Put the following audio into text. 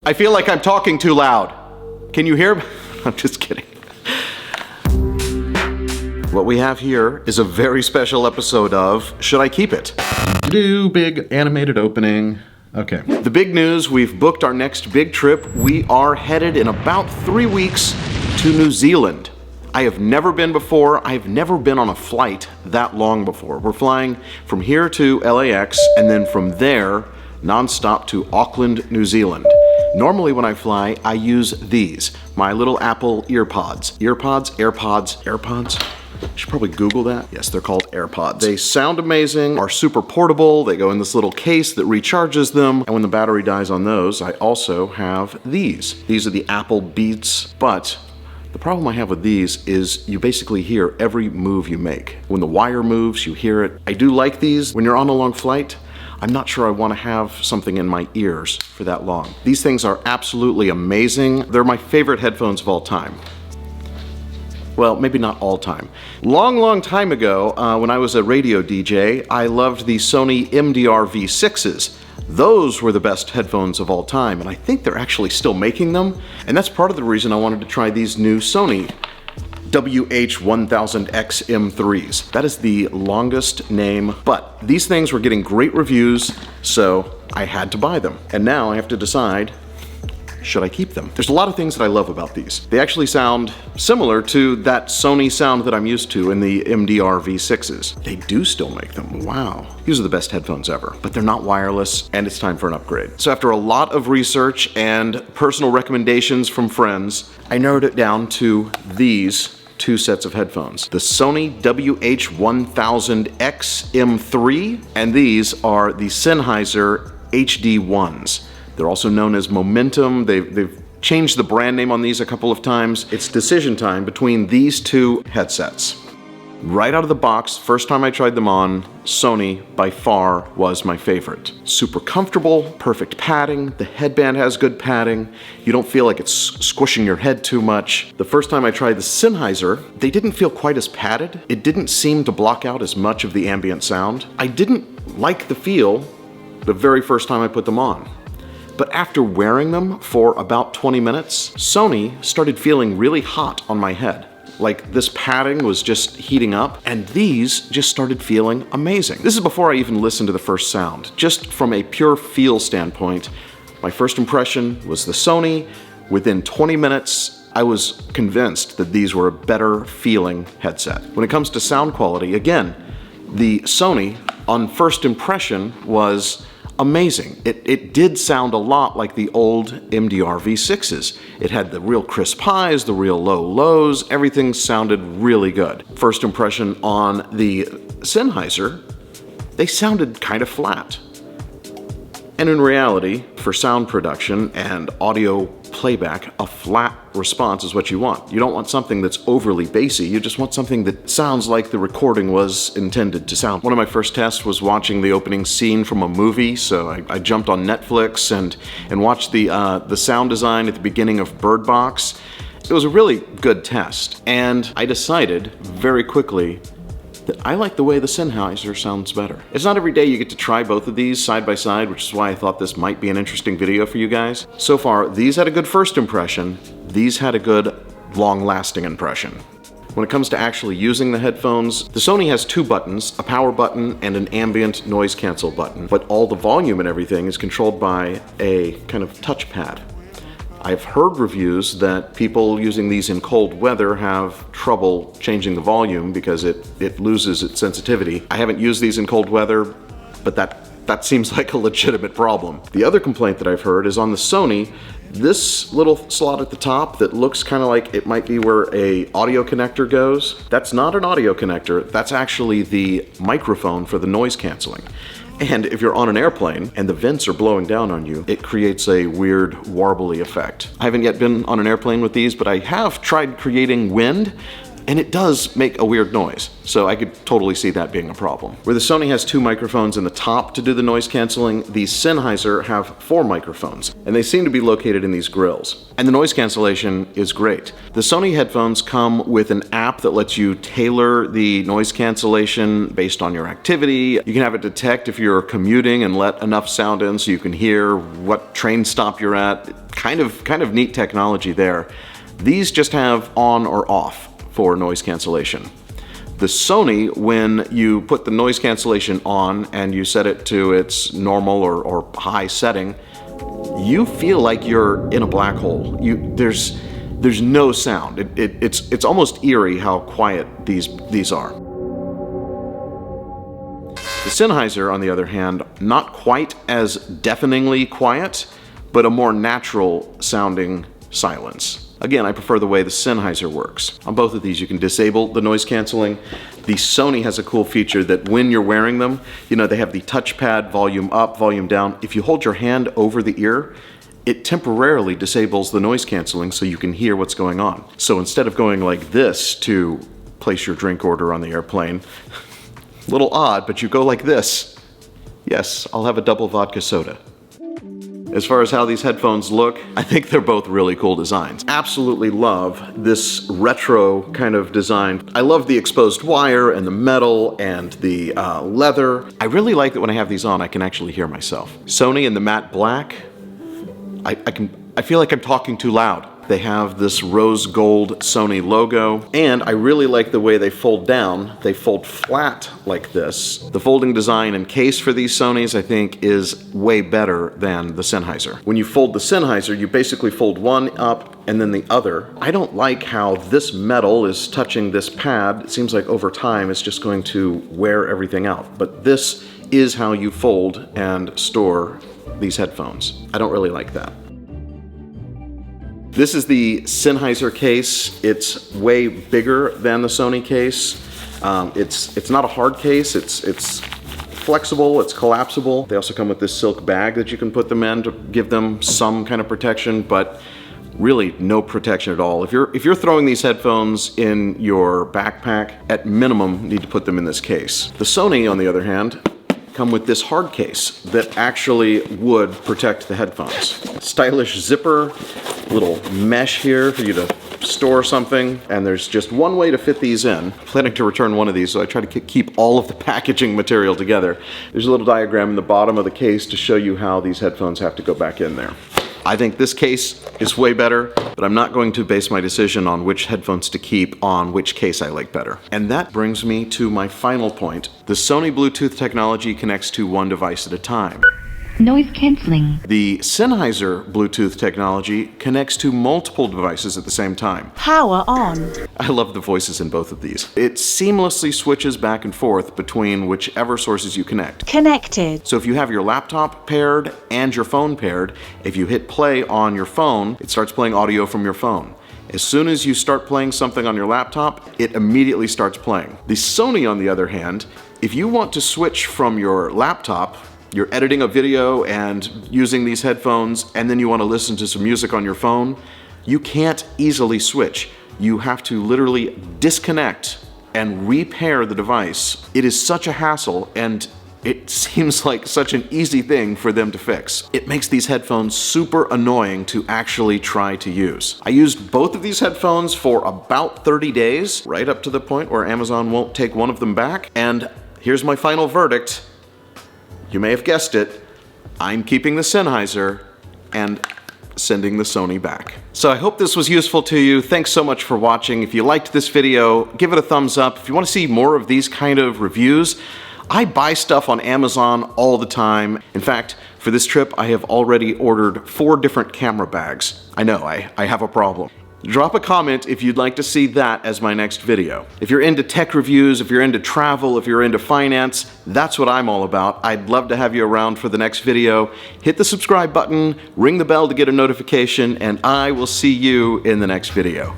I feel like I'm talking too loud. Can you hear me? I'm just kidding. What we have here is a very special episode of Should I Keep It? Big animated opening. Okay. The big news, we've booked our next big trip. We are headed in about 3 weeks to New Zealand. I have never been before. I've never been on a flight that long before. We're flying from here to LAX and then from there non-stop to Auckland, New Zealand. Normally when I fly, I use these, my little Apple AirPods. AirPods? I should probably Google that. Yes, they're called AirPods. They sound amazing, are super portable. They go in this little case that recharges them. And when the battery dies on those, I also have these. These are the Apple Beats, but the problem I have with these is you basically hear every move you make. When the wire moves, you hear it. I do like these. When you're on a long flight, I'm not sure I want to have something in my ears for that long. These things are absolutely amazing. They're my favorite headphones of all time. Well, maybe not all time. Long time ago, when I was a radio DJ, I loved the Sony MDR V6s. Those were the best headphones of all time, and I think they're actually still making them. And that's part of the reason I wanted to try these new Sony WH-1000X M3s. That is the longest name, but these things were getting great reviews, so I had to buy them. And now I have to decide, should I keep them? There's a lot of things that I love about these. They actually sound similar to that Sony sound that I'm used to in the MDR V6s. They do still make them, wow. These are the best headphones ever, but they're not wireless and it's time for an upgrade. So after a lot of research and personal recommendations from friends, I narrowed it down to these two sets of headphones. The Sony WH-1000X M3, and these are the Sennheiser HD1s. They're also known as Momentum. They've changed the brand name on these a couple of times. It's decision time between these two headsets. Right out of the box, first time I tried them on, Sony by far was my favorite. Super comfortable, perfect padding, the headband has good padding, you don't feel like it's squishing your head too much. The first time I tried the Sennheiser, they didn't feel quite as padded. It didn't seem to block out as much of the ambient sound. I didn't like the feel the very first time I put them on. But after wearing them for about 20 minutes, Sony started feeling really hot on my head. Like this padding was just heating up, and these just started feeling amazing. This is before I even listened to the first sound. Just from a pure feel standpoint, my first impression was the Sony. Within 20 minutes, I was convinced that these were a better feeling headset. When it comes to sound quality, again, the Sony on first impression was amazing. It did sound a lot like the old MDR V6s. It had the real crisp highs, the real low lows, everything sounded really good. First impression on the Sennheiser, they sounded kind of flat. And in reality, for sound production and audio playback, a flat response is what you want. You don't want something that's overly bassy, you just want something that sounds like the recording was intended to sound. One of my first tests was watching the opening scene from a movie, so I jumped on Netflix and watched the sound design at the beginning of Bird Box. It was a really good test, and I decided very quickly that I like the way the Sennheiser sounds better. It's not every day you get to try both of these side by side, which is why I thought this might be an interesting video for you guys. So far, these had a good first impression, these had a good long-lasting impression. When it comes to actually using the headphones, the Sony has two buttons, a power button and an ambient noise cancel button, but all the volume and everything is controlled by a kind of touchpad. I've heard reviews that people using these in cold weather have trouble changing the volume because it loses its sensitivity. I haven't used these in cold weather, but that seems like a legitimate problem. The other complaint that I've heard is on the Sony, this little slot at the top that looks kind of like it might be where a audio connector goes, that's not an audio connector, that's actually the microphone for the noise canceling. And if you're on an airplane and the vents are blowing down on you, it creates a weird warbly effect. I haven't yet been on an airplane with these, but I have tried creating wind, and it does make a weird noise. So I could totally see that being a problem. Where the Sony has two microphones in the top to do the noise canceling, the Sennheiser have 4 microphones, and they seem to be located in these grills. And the noise cancellation is great. The Sony headphones come with an app that lets you tailor the noise cancellation based on your activity. You can have it detect if you're commuting and let enough sound in so you can hear what train stop you're at. It kind of neat technology there. These just have on or off for noise cancellation. The Sony, when you put the noise cancellation on and you set it to its normal or high setting, you feel like you're in a black hole. There's no sound. It's almost eerie how quiet these are. The Sennheiser, on the other hand, not quite as deafeningly quiet, but a more natural sounding silence. Again, I prefer the way the Sennheiser works. On both of these, you can disable the noise canceling. The Sony has a cool feature that when you're wearing them, they have the touchpad volume up, volume down. If you hold your hand over the ear, it temporarily disables the noise canceling so you can hear what's going on. So instead of going like this to place your drink order on the airplane, a little odd, but you go like this. Yes, I'll have a double vodka soda. As far as how these headphones look, I think they're both really cool designs. Absolutely love this retro kind of design. I love the exposed wire and the metal and the leather. I really like that when I have these on, I can actually hear myself. Sony in the matte black, I feel like I'm talking too loud. They have this rose gold Sony logo, and I really like the way they fold down. They fold flat like this. The folding design and case for these Sonys, I think, is way better than the Sennheiser. When you fold the Sennheiser, you basically fold one up and then the other. I don't like how this metal is touching this pad. It seems like over time it's just going to wear everything out. But this is how you fold and store these headphones. I don't really like that. This is the Sennheiser case. It's way bigger than the Sony case. It's not a hard case. It's flexible, it's collapsible. They also come with this silk bag that you can put them in to give them some kind of protection, but really no protection at all. If you're throwing these headphones in your backpack, at minimum need to put them in this case. The Sony, on the other hand, come with this hard case that actually would protect the headphones. Stylish zipper, little mesh here for you to store something, and there's just one way to fit these in. I'm planning to return one of these, so I try to keep all of the packaging material together. There's a little diagram in the bottom of the case to show you how these headphones have to go back in there. I think this case is way better, but I'm not going to base my decision on which headphones to keep on which case I like better. And that brings me to my final point. The Sony Bluetooth technology connects to one device at a time. Noise cancelling. The Sennheiser Bluetooth technology connects to multiple devices at the same time. Power on. I love the voices in both of these. It seamlessly switches back and forth between whichever sources you connect. Connected. So if you have your laptop paired and your phone paired, if you hit play on your phone, it starts playing audio from your phone. As soon as you start playing something on your laptop, it immediately starts playing. The Sony, on the other hand, if you want to switch from your laptop, you're editing a video and using these headphones, and then you want to listen to some music on your phone, you can't easily switch. You have to literally disconnect and repair the device. It is such a hassle, and it seems like such an easy thing for them to fix. It makes these headphones super annoying to actually try to use. I used both of these headphones for about 30 days, right up to the point where Amazon won't take one of them back, and here's my final verdict. You may have guessed it, I'm keeping the Sennheiser and sending the Sony back. So I hope this was useful to you. Thanks so much for watching. If you liked this video, give it a thumbs up. If you want to see more of these kind of reviews, I buy stuff on Amazon all the time. In fact, for this trip, I have already ordered 4 different camera bags. I know, I have a problem. Drop a comment if you'd like to see that as my next video. If you're into tech reviews, if you're into travel, if you're into finance, that's what I'm all about. I'd love to have you around for the next video. Hit the subscribe button, ring the bell to get a notification, and I will see you in the next video.